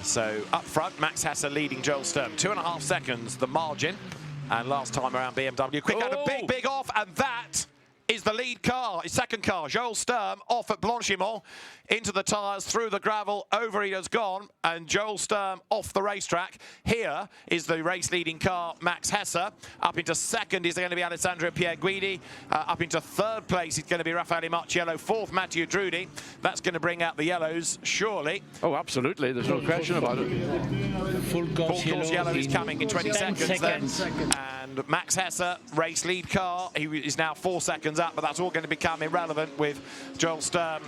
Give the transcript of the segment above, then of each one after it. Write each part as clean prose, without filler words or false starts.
So up front, Max Hesse leading Joel Sturm. 2.5 seconds, the margin. And last time around BMW, quick out a big off, and that is the lead car, his second car. Joel Sturm off at Blanchimont, into the tyres, through the gravel, over he has gone, and Joel Sturm off the racetrack. Here is the race-leading car, Max Hesse. Up into second is going to be Alessandro Pierguidi. Up into third place is going to be Raffaele Marciello. Fourth, Matteo Drudi. That's going to bring out the yellows, surely. Oh, absolutely. There's no question about it. Full course yellow is coming in 20 seconds. Then. And Max Hesse, race lead car. He is now 4 seconds up, but that's all going to become irrelevant with Joel Sturm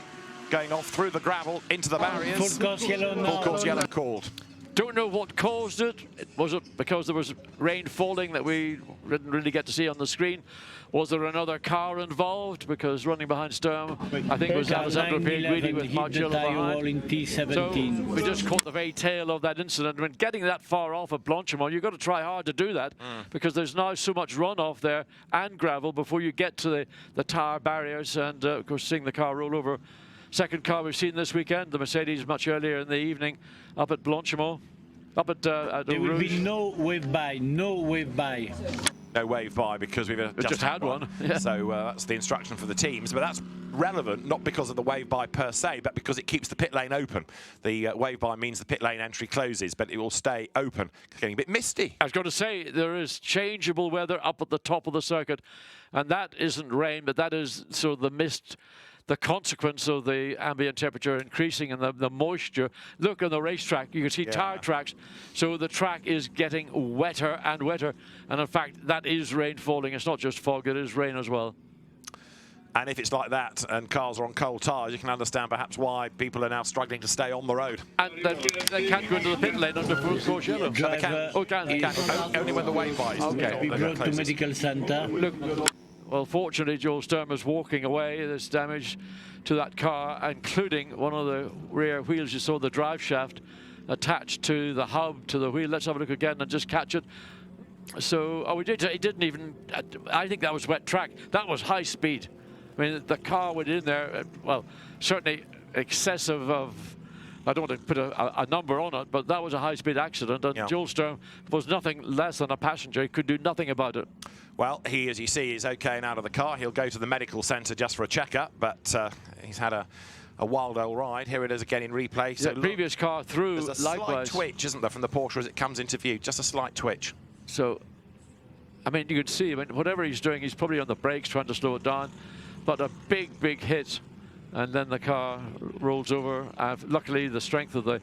going off through the gravel into the barriers. Full course yellow now. Full course yellow called. Don't know what caused it. Was it because there was rain falling that we didn't really get to see on the screen? Was there another car involved? Because running behind Sturm, I think it was Alessandro Pierguidi with Marciello behind. So we just caught the very tail of that incident. I mean, getting that far off at Blanchimont, you've got to try hard to do that because there's now so much runoff there and gravel before you get to the tyre barriers and, of course, seeing the car roll over. Second car we've seen this weekend, the Mercedes, much earlier in the evening, up at Blanchimont, up at There will be no wave by, no wave by. No wave by because we've just had one. Yeah. So that's the instruction for the teams. But that's relevant, not because of the wave by per se, but because it keeps the pit lane open. The wave by means the pit lane entry closes, but it will stay open. It's getting a bit misty. I was going to say, there is changeable weather up at the top of the circuit, and that isn't rain, but that is sort of the mist, the consequence of the ambient temperature increasing and the moisture. Look on the racetrack, you can see tire tracks. So the track is getting wetter and wetter. And in fact, that is rain falling. It's not just fog, it is rain as well. And if it's like that and cars are on cold tyres, you can understand perhaps why people are now struggling to stay on the road. And they can't go into the pit lane under full course yellow. They can. Only when the wave by is. Okay. We brought to medical center. Look, well, fortunately, Joel Sturm is walking away. There's damage to that car, including one of the rear wheels. You saw the drive shaft attached to the hub, to the wheel. Let's have a look again and just catch it. So, oh, he didn't even, I think that was wet track. That was high speed. I mean, the car went in there, well, certainly excessive of, I don't want to put a number on it, but that was a high-speed accident, and Joel Sturm was nothing less than a passenger. He could do nothing about it. Well, he, as you see, is okay and out of the car. He'll go to the medical centre just for a checkup, but he's had a wild old ride. Here it is again in replay. So the previous car through, there's a likewise. slight twitch, isn't there, from the Porsche as it comes into view? Just a slight twitch. So, I mean, you can see, I mean, whatever he's doing, he's probably on the brakes trying to slow it down, but a big hit. And then the car rolls over. Luckily, the strength of the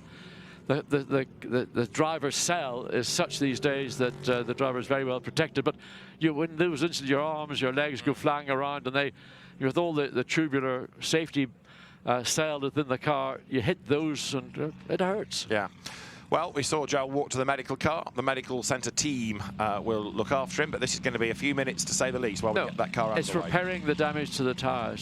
driver's cell is such these days that the driver is very well protected. But when those incidents, your arms, your legs go flying around, and with all the tubular safety cell within the car, you hit those, and it hurts. Yeah. Well, we saw Joel walk to the medical car. The medical centre team will look after him, but this is going to be a few minutes, to say the least, while we get that car underway. It's repairing the damage to the tyres.